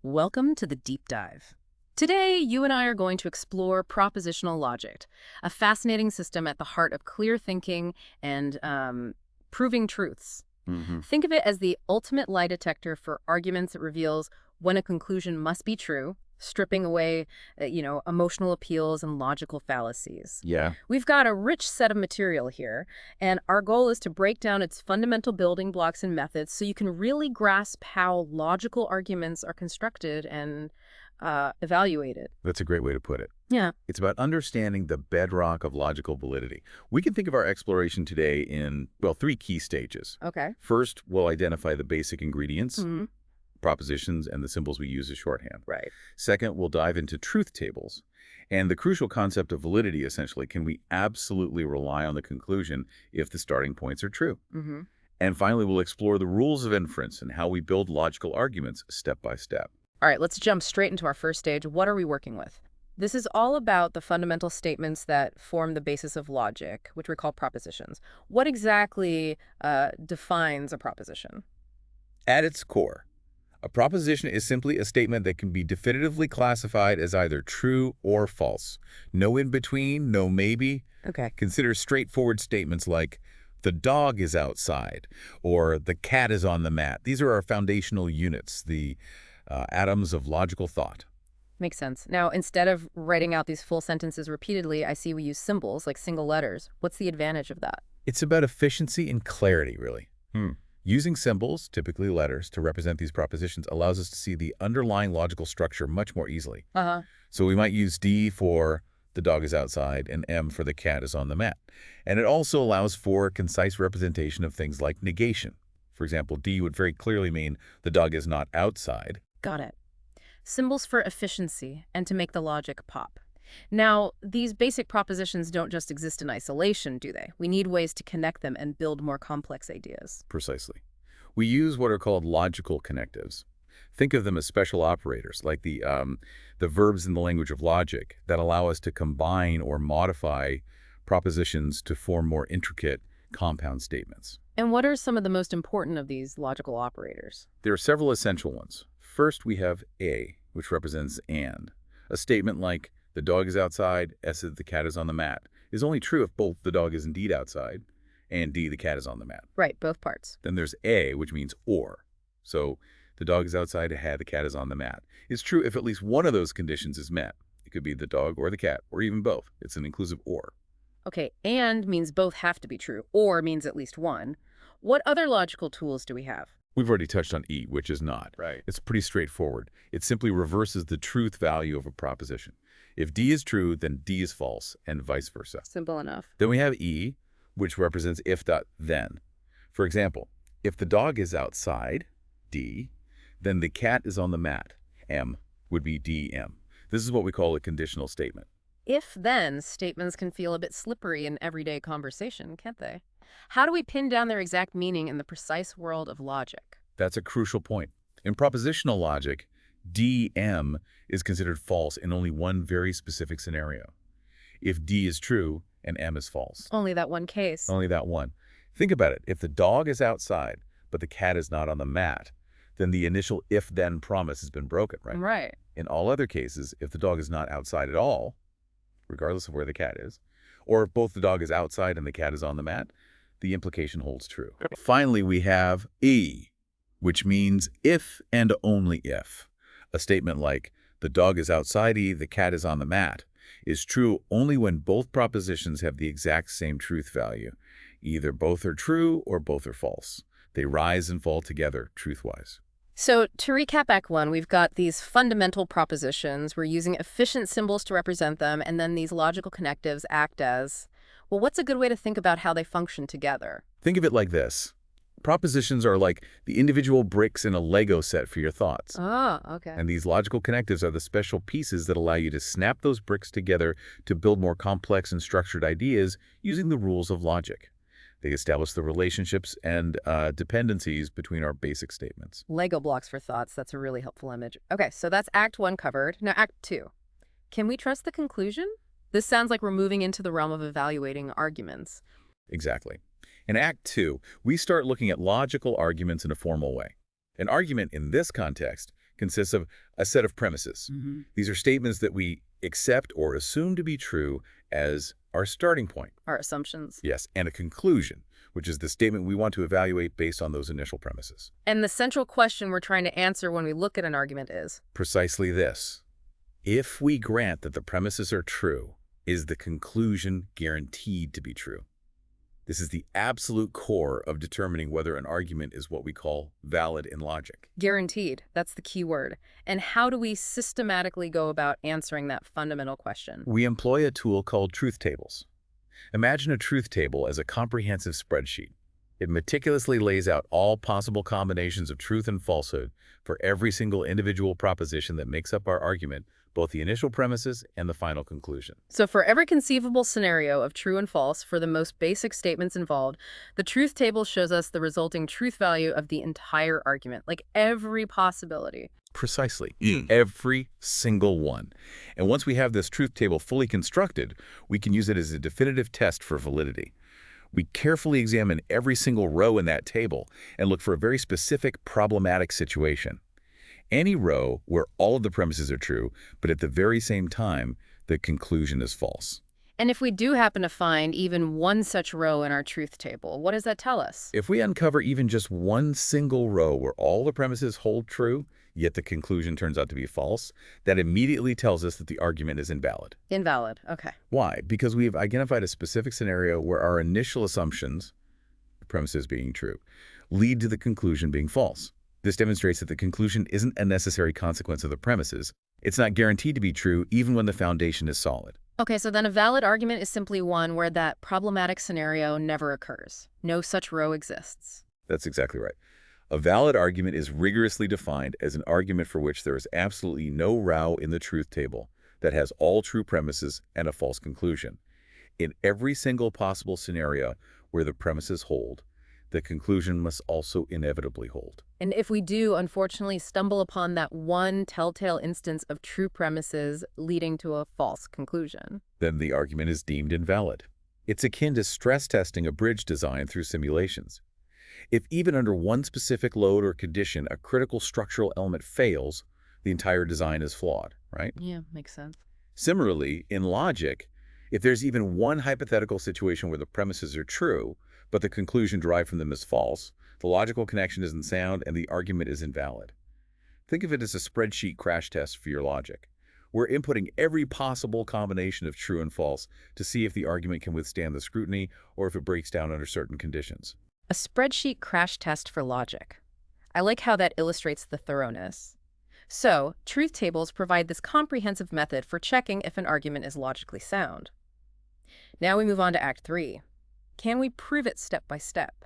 Welcome to the deep dive. Today, you and I are going to explore propositional logic, a fascinating system at the heart of clear thinking and proving truths. hmm Think of it as the ultimate lie detector for arguments. It reveals when a conclusion must be true, stripping away, emotional appeals and logical fallacies. Yeah, We've got a rich set of material here, and our goal is to break down its fundamental building blocks and methods so you can really grasp how logical arguments are constructed and evaluated. that's a great way to put it. Yeah. It's about understanding the bedrock of logical validity. We can think of our exploration today in, well, three key stages. Okay. First, we'll identify the basic ingredients, Hmm. propositions, and the symbols we use as shorthand. Right. Second, we'll dive into truth tables and the crucial concept of validity, essentially. Can we absolutely rely on the conclusion if the starting points are true? Hmm. And finally, we'll explore the rules of inference and how we build logical arguments step by step. All right, let's jump straight into our first stage. What are we working with? This is all about the fundamental statements that form the basis of logic, which we call propositions. What exactly defines a proposition? At its core, a proposition is simply a statement that can be definitively classified as either true or false. No in between, no maybe. Okay. Consider straightforward statements like, the dog is outside, or the cat is on the mat. These are our foundational units, the atoms of logical thought. Makes sense. Now, instead of writing out these full sentences repeatedly, I see we use symbols like single letters. What's the advantage of that? It's about efficiency and clarity, really. Hmm. Using symbols, typically letters, to represent these propositions allows us to see the underlying logical structure much more easily. Uh-huh. So we might use D for the dog is outside and M for the cat is on the mat. And it also allows for concise representation of things like negation. For example, D would very clearly mean the dog is not outside. Got it. Symbols for efficiency and to make the logic pop. Now, these basic propositions don't just exist in isolation, do they? We need ways to connect them and build more complex ideas. Precisely. We use what are called logical connectives. Think of them as special operators, like the verbs in the language of logic that allow us to combine or modify propositions to form more intricate compound statements. And what are some of the most important of these logical operators? There are several essential ones. First, we have A, which represents and. A statement like, the dog is outside, S is the cat is on the mat, is only true if both the dog is indeed outside and D, the cat is on the mat. Right, both parts. Then there's A, which means or. So the dog is outside, the cat is on the mat. It's true if at least one of those conditions is met. It could be the dog or the cat, or even both. It's an inclusive or. Okay, and means both have to be true, or means at least one. What other logical tools do we have? We've already touched on E, which is not. Right. It's pretty straightforward. It simply reverses the truth value of a proposition. If D is true, then D is false, and vice versa. Simple enough. Then we have E, which represents if dot then. For example, if the dog is outside, D, then the cat is on the mat, M, would be DM. This is what we call a conditional statement. If-then statements can feel a bit slippery in everyday conversation, can't they? How do we pin down their exact meaning in the precise world of logic? That's a crucial point. In propositional logic, DM is considered false in only one very specific scenario. If D is true and M is false. Only that one case. Only that one. Think about it. If the dog is outside, but the cat is not on the mat, then the initial if-then promise has been broken, right? Right. In all other cases, if the dog is not outside at all, regardless of where the cat is, or if both the dog is outside and the cat is on the mat, the implication holds true. Finally, we have E, which means if and only if. A statement like, the dog is outside E, the cat is on the mat, is true only when both propositions have the exact same truth value. Either both are true or both are false. They rise and fall together, truth-wise. So to recap Act 1, we've got these fundamental propositions. We're using efficient symbols to represent them, and then these logical connectives act as, well, what's a good way to think about how they function together? Think of it like this. Propositions are like the individual bricks in a Lego set for your thoughts. Oh, okay. And these logical connectives are the special pieces that allow you to snap those bricks together to build more complex and structured ideas using the rules of logic. They establish the relationships and dependencies between our basic statements. Lego blocks for thoughts. That's a really helpful image. Okay, so that's Act 1 covered. Now Act 2. Can we trust the conclusion? This sounds like we're moving into the realm of evaluating arguments. Exactly. In Act 2, we start looking at logical arguments in a formal way. An argument in this context consists of a set of premises. These are statements that we accept or assume to be true as our starting point. Our assumptions. Yes, and a conclusion, which is the statement we want to evaluate based on those initial premises. And the central question we're trying to answer when we look at an argument is? Precisely this. If we grant that the premises are true, is the conclusion guaranteed to be true? This is the absolute core of determining whether an argument is what we call valid in logic. Guaranteed. That's the key word. And how do we systematically go about answering that fundamental question? We employ a tool called truth tables. Imagine a truth table as a comprehensive spreadsheet. It meticulously lays out all possible combinations of truth and falsehood for every single individual proposition that makes up our argument, both the initial premises and the final conclusion. So for every conceivable scenario of true and false for the most basic statements involved, the truth table shows us the resulting truth value of the entire argument, like every possibility. Precisely. Every single one. And once we have this truth table fully constructed, we can use it as a definitive test for validity. We carefully examine every single row in that table and look for a very specific problematic situation. Any row where all of the premises are true, but at the very same time, the conclusion is false. And if we do happen to find even one such row in our truth table, what does that tell us? If we uncover even just one single row where all the premises hold true, yet the conclusion turns out to be false, that immediately tells us that the argument is invalid. Invalid. Okay. Why? Because we've identified a specific scenario where our initial assumptions, the premises being true, lead to the conclusion being false. This demonstrates that the conclusion isn't a necessary consequence of the premises. It's not guaranteed to be true even when the foundation is solid. Okay, so then a valid argument is simply one where that problematic scenario never occurs. No such row exists. That's exactly right. A valid argument is rigorously defined as an argument for which there is absolutely no row in the truth table that has all true premises and a false conclusion. In every single possible scenario where the premises hold, the conclusion must also inevitably hold. And if we do, unfortunately, stumble upon that one telltale instance of true premises leading to a false conclusion, then the argument is deemed invalid. It's akin to stress testing a bridge design through simulations. If even under one specific load or condition a critical structural element fails, the entire design is flawed, right? Yeah, makes sense. Similarly, in logic, if there's even one hypothetical situation where the premises are true, but the conclusion derived from them is false, the logical connection isn't sound and the argument is invalid. Think of it as a spreadsheet crash test for your logic. We're inputting every possible combination of true and false to see if the argument can withstand the scrutiny or if it breaks down under certain conditions. A spreadsheet crash test for logic. I like how that illustrates the thoroughness. So, truth tables provide this comprehensive method for checking if an argument is logically sound. Now we move on to Act 3. Can we prove it step by step?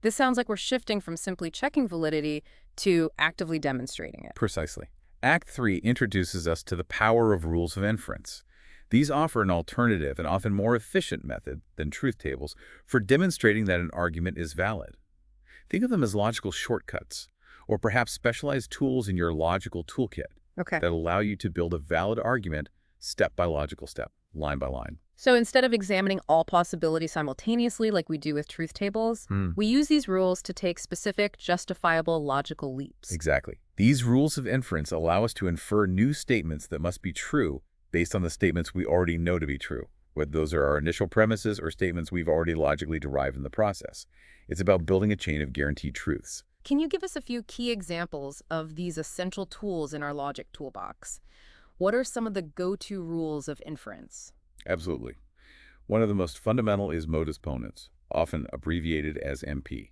This sounds like we're shifting from simply checking validity to actively demonstrating it. Precisely. Act 3 introduces us to the power of rules of inference. These offer an alternative and often more efficient method than truth tables for demonstrating that an argument is valid. Think of them as logical shortcuts, or perhaps specialized tools in your logical toolkit that allow you to build a valid argument step by logical step, line by line. So instead of examining all possibilities simultaneously like we do with truth tables, we use these rules to take specific, justifiable logical leaps. Exactly. These rules of inference allow us to infer new statements that must be true based on the statements we already know to be true, whether those are our initial premises or statements we've already logically derived in the process. It's about building a chain of guaranteed truths. Can you give us a few key examples of these essential tools in our logic toolbox? What are some of the go-to rules of inference? Absolutely. One of the most fundamental is modus ponens, often abbreviated as MP.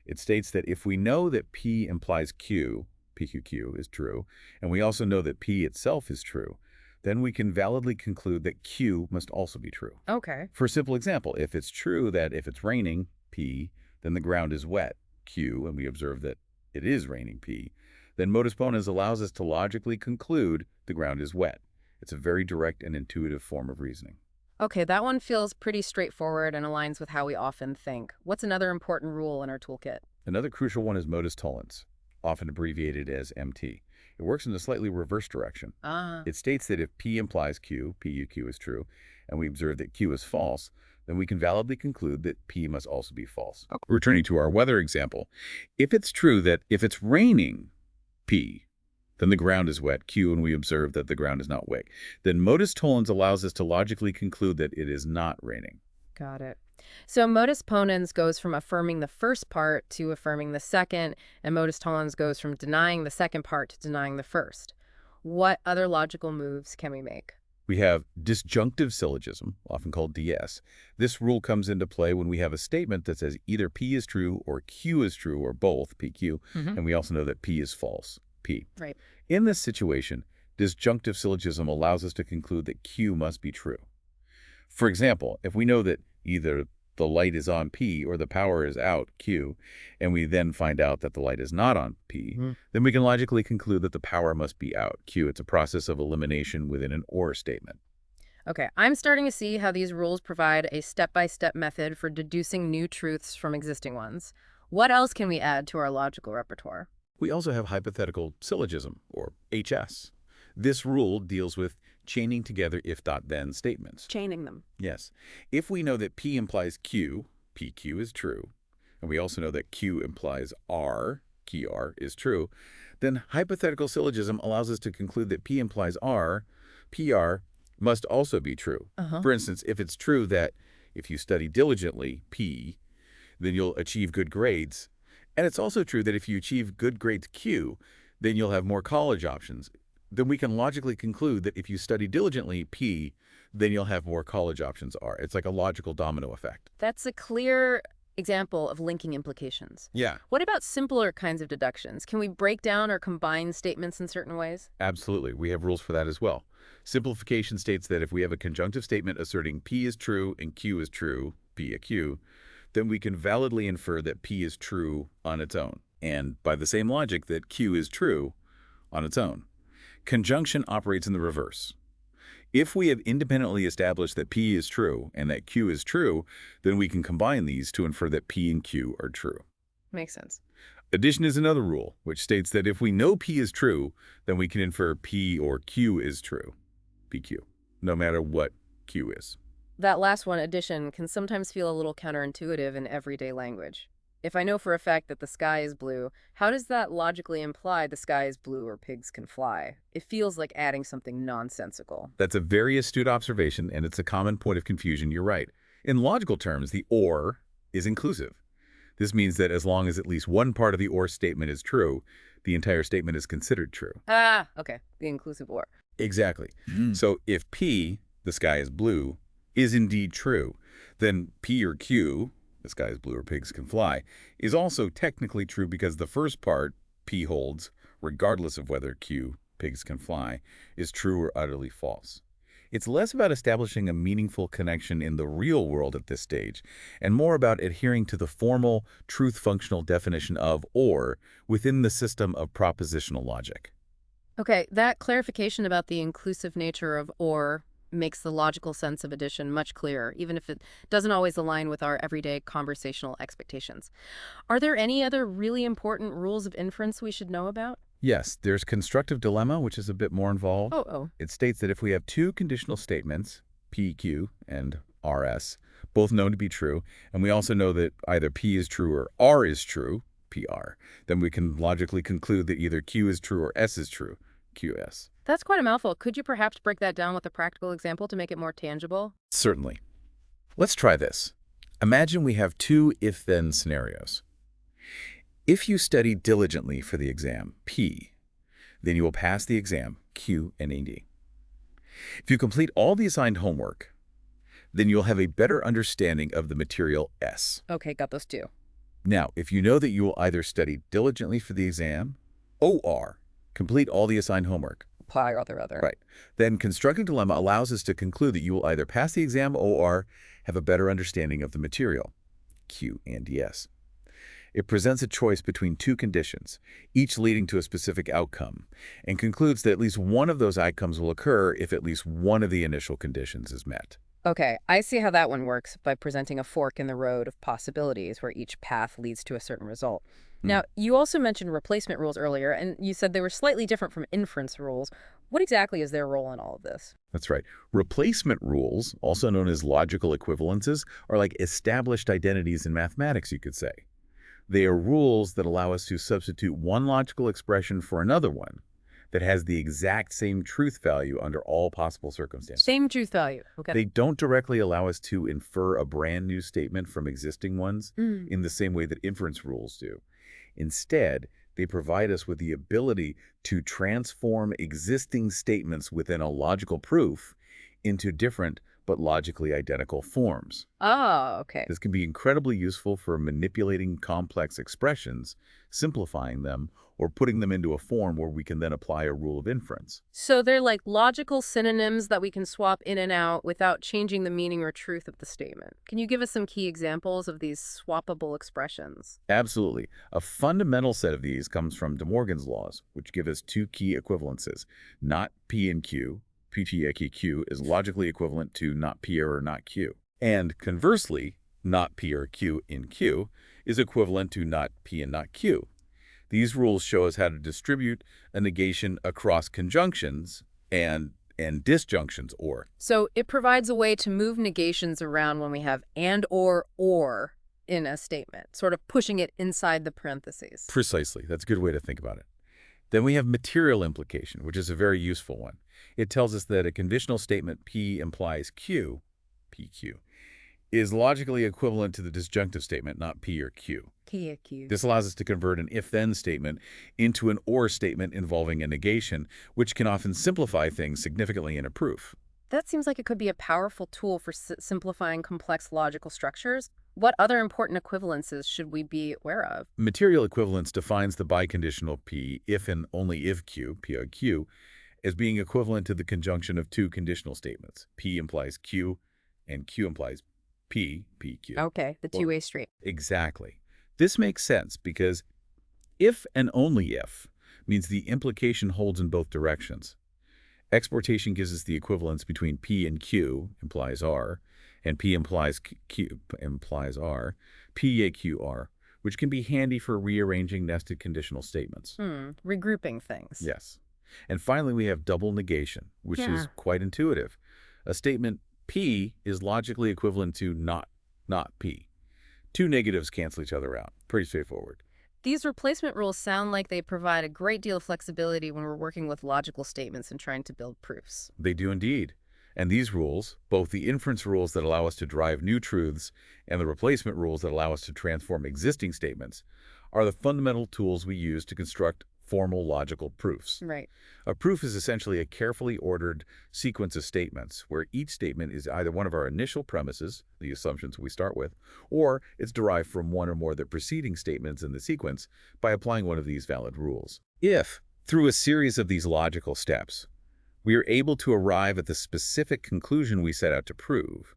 It states that if we know that P implies Q, PQQ is true, and we also know that P itself is true, then we can validly conclude that Q must also be true. Okay. For a simple example, if it's true that if it's raining, P, then the ground is wet, Q, and we observe that it is raining, P, then modus ponens allows us to logically conclude the ground is wet. It's a very direct and intuitive form of reasoning. Okay, that one feels pretty straightforward and aligns with how we often think. What's another important rule in our toolkit? Another crucial one is modus tollens, often abbreviated as MT. It works in a slightly reverse direction. It states that if P implies Q, PUQ is true, and we observe that Q is false, then we can validly conclude that P must also be false. Returning to our weather example, if it's true that if it's raining, P, Then the ground is wet, Q, and we observe that the ground is not wet. Then modus tollens allows us to logically conclude that it is not raining. Got it. So modus ponens goes from affirming the first part to affirming the second, and modus tollens goes from denying the second part to denying the first. What other logical moves can we make? We have disjunctive syllogism, often called DS. This rule comes into play when we have a statement that says either P is true or Q is true or both, PQ, and we also know that P is false, P. Right. In this situation, disjunctive syllogism allows us to conclude that Q must be true. For example, if we know that either the light is on P or the power is out, Q, and we then find out that the light is not on P, then we can logically conclude that the power must be out, Q. It's a process of elimination within an OR statement. Okay, I'm starting to see how these rules provide a step-by-step method for deducing new truths from existing ones. What else can we add to our logical repertoire? We also have hypothetical syllogism, or HS. This rule deals with chaining together if-then statements. Chaining them. Yes. If we know that P implies Q, PQ is true, and we also know that Q implies R, key R, is true, then hypothetical syllogism allows us to conclude that P implies R, PR must also be true. For instance, if it's true that if you study diligently, P, then you'll achieve good grades, and it's also true that if you achieve good grades, Q, then you'll have more college options, then we can logically conclude that if you study diligently, P, then you'll have more college options, R. It's like a logical domino effect. That's a clear example of linking implications. Yeah. What about simpler kinds of deductions? Can we break down or combine statements in certain ways? Absolutely. We have rules for that as well. Simplification states that if we have a conjunctive statement asserting P is true and Q is true, P a Q, then we can validly infer that P is true on its own, and by the same logic that Q is true on its own. Conjunction operates in the reverse. If we have independently established that P is true and that Q is true, then we can combine these to infer that P and Q are true. Makes sense. Addition is another rule, which states that if we know P is true, then we can infer P or Q is true, PQ, no matter what Q is. That last one, addition, can sometimes feel a little counterintuitive in everyday language. If I know for a fact that the sky is blue, how does that logically imply the sky is blue or pigs can fly? It feels like adding something nonsensical. That's a very astute observation, and it's a common point of confusion. You're right. In logical terms, the OR is inclusive. This means that as long as at least one part of the OR statement is true, the entire statement is considered true. Ah, okay. The inclusive OR. Exactly. So if P, the sky is blue, is indeed true, then P or Q, the sky is blue or pigs can fly, is also technically true because the first part, P holds, regardless of whether Q, pigs can fly, is true or utterly false. It's less about establishing a meaningful connection in the real world at this stage, and more about adhering to the formal, truth-functional definition of or within the system of propositional logic. Okay, that clarification about the inclusive nature of or makes the logical sense of addition much clearer, even if it doesn't always align with our everyday conversational expectations. Are there any other really important rules of inference we should know about? Yes, there's constructive dilemma, which is a bit more involved. Oh. It states that if we have two conditional statements, PQ and RS, both known to be true, and we also know that either P is true or R is true, PR, then we can logically conclude that either Q is true or S is true, QS. That's quite a mouthful. Could you perhaps break that down with a practical example to make it more tangible? Certainly. Let's try this. Imagine we have two if-then scenarios. If you study diligently for the exam, P, then you will pass the exam, Q and AD. If you complete all the assigned homework, then you'll have a better understanding of the material S. Okay, got those two. Now, if you know that you will either study diligently for the exam, OR, complete all the assigned homework. Apply other. Right. Then constructive dilemma allows us to conclude that you will either pass the exam or have a better understanding of the material, Q and DS. It presents a choice between two conditions, each leading to a specific outcome, and concludes that at least one of those outcomes will occur if at least one of the initial conditions is met. Okay, I see how that one works by presenting a fork in the road of possibilities where each path leads to a certain result. Now, you also mentioned replacement rules earlier, and you said they were slightly different from inference rules. What exactly is their role in all of this? That's right. Replacement rules, also known as logical equivalences, are like established identities in mathematics, you could say. They are rules that allow us to substitute one logical expression for another one, that has the exact same truth value under all possible circumstances. Same truth value. Okay. They don't directly allow us to infer a brand new statement from existing ones in the same way that inference rules do. Instead, they provide us with the ability to transform existing statements within a logical proof into different but logically identical forms. Oh, okay. This can be incredibly useful for manipulating complex expressions, simplifying them, or putting them into a form where we can then apply a rule of inference. So they're like logical synonyms that we can swap in and out without changing the meaning or truth of the statement. Can you give us some key examples of these swappable expressions? Absolutely. A fundamental set of these comes from De Morgan's laws, which give us two key equivalences. Not P and Q, P equals Q is logically equivalent to not P or not Q. And conversely, not P or Q in Q is equivalent to not P and not Q. These rules show us how to distribute a negation across conjunctions and disjunctions or. So it provides a way to move negations around when we have and or in a statement, sort of pushing it inside the parentheses. Precisely. That's a good way to think about it. Then we have material implication, which is a very useful one. It tells us that a conditional statement P implies Q, PQ, is logically equivalent to the disjunctive statement, not P or Q. Q. This allows us to convert an if-then statement into an or statement involving a negation, which can often simplify things significantly in a proof. That seems like it could be a powerful tool for simplifying complex logical structures. What other important equivalences should we be aware of? Material equivalence defines the biconditional P if and only if Q, P or Q, as being equivalent to the conjunction of two conditional statements. P implies Q and Q implies P, PQ. Okay, the two-way street. Exactly. This makes sense because if and only if means the implication holds in both directions. Exportation gives us the equivalence between P and Q implies R, and P implies Q implies R, PAQR, which can be handy for rearranging nested conditional statements. Regrouping things. Yes. And finally, we have double negation, which is quite intuitive. A statement P is logically equivalent to not P. Two negatives cancel each other out. Pretty straightforward. These replacement rules sound like they provide a great deal of flexibility when we're working with logical statements and trying to build proofs. They do indeed. And these rules, both the inference rules that allow us to derive new truths and the replacement rules that allow us to transform existing statements, are the fundamental tools we use to construct formal logical proofs. Right. A proof is essentially a carefully ordered sequence of statements where each statement is either one of our initial premises, the assumptions we start with, or it's derived from one or more of the preceding statements in the sequence by applying one of these valid rules. If, through a series of these logical steps, we are able to arrive at the specific conclusion we set out to prove,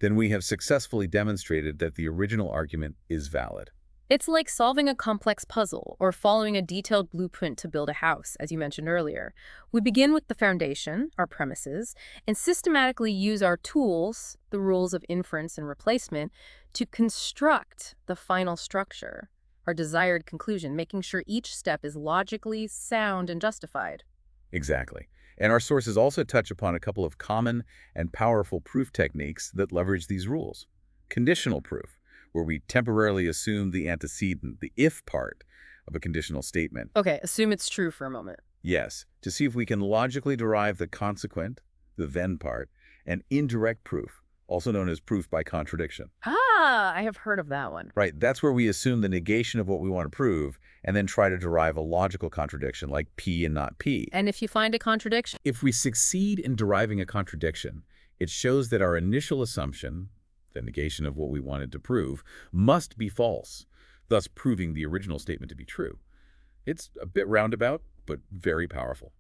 then we have successfully demonstrated that the original argument is valid. It's like solving a complex puzzle or following a detailed blueprint to build a house, as you mentioned earlier. We begin with the foundation, our premises, and systematically use our tools, the rules of inference and replacement, to construct the final structure, our desired conclusion, making sure each step is logically sound and justified. Exactly. And our sources also touch upon a couple of common and powerful proof techniques that leverage these rules. Conditional proof, where we temporarily assume the antecedent, the if part of a conditional statement. Okay, assume it's true for a moment. Yes, to see if we can logically derive the consequent, the then part, and indirect proof, also known as proof by contradiction. Ah, I have heard of that one. Right, that's where we assume the negation of what we want to prove and then try to derive a logical contradiction like P and not P. And if you find a contradiction? If we succeed in deriving a contradiction, it shows that our initial assumption, the negation of what we wanted to prove, must be false, thus proving the original statement to be true. It's a bit roundabout, but very powerful.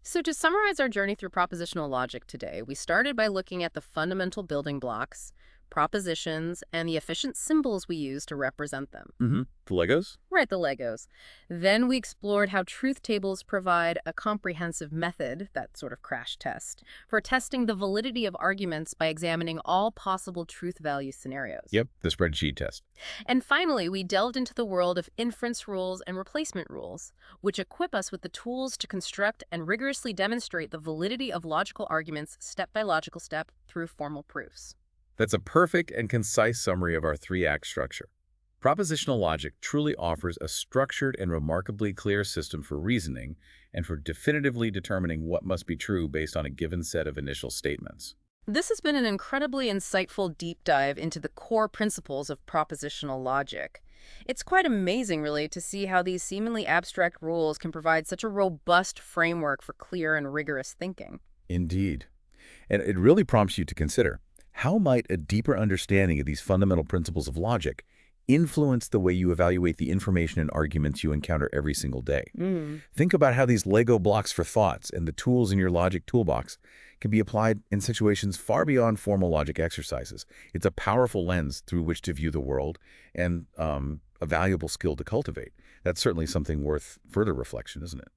So to summarize our journey through propositional logic today, we started by looking at the fundamental building blocks, propositions, and the efficient symbols we use to represent them. The Legos? Right, the Legos. Then we explored how truth tables provide a comprehensive method, that sort of crash test, for testing the validity of arguments by examining all possible truth value scenarios. Yep, the spreadsheet test. And finally, we delved into the world of inference rules and replacement rules, which equip us with the tools to construct and rigorously demonstrate the validity of logical arguments step by logical step through formal proofs. That's a perfect and concise summary of our three-act structure. Propositional logic truly offers a structured and remarkably clear system for reasoning and for definitively determining what must be true based on a given set of initial statements. This has been an incredibly insightful deep dive into the core principles of propositional logic. It's quite amazing, really, to see how these seemingly abstract rules can provide such a robust framework for clear and rigorous thinking. Indeed. And it really prompts you to consider, how might a deeper understanding of these fundamental principles of logic influence the way you evaluate the information and arguments you encounter every single day? Mm. Think about how these Lego blocks for thoughts and the tools in your logic toolbox can be applied in situations far beyond formal logic exercises. It's a powerful lens through which to view the world and a valuable skill to cultivate. That's certainly something worth further reflection, isn't it?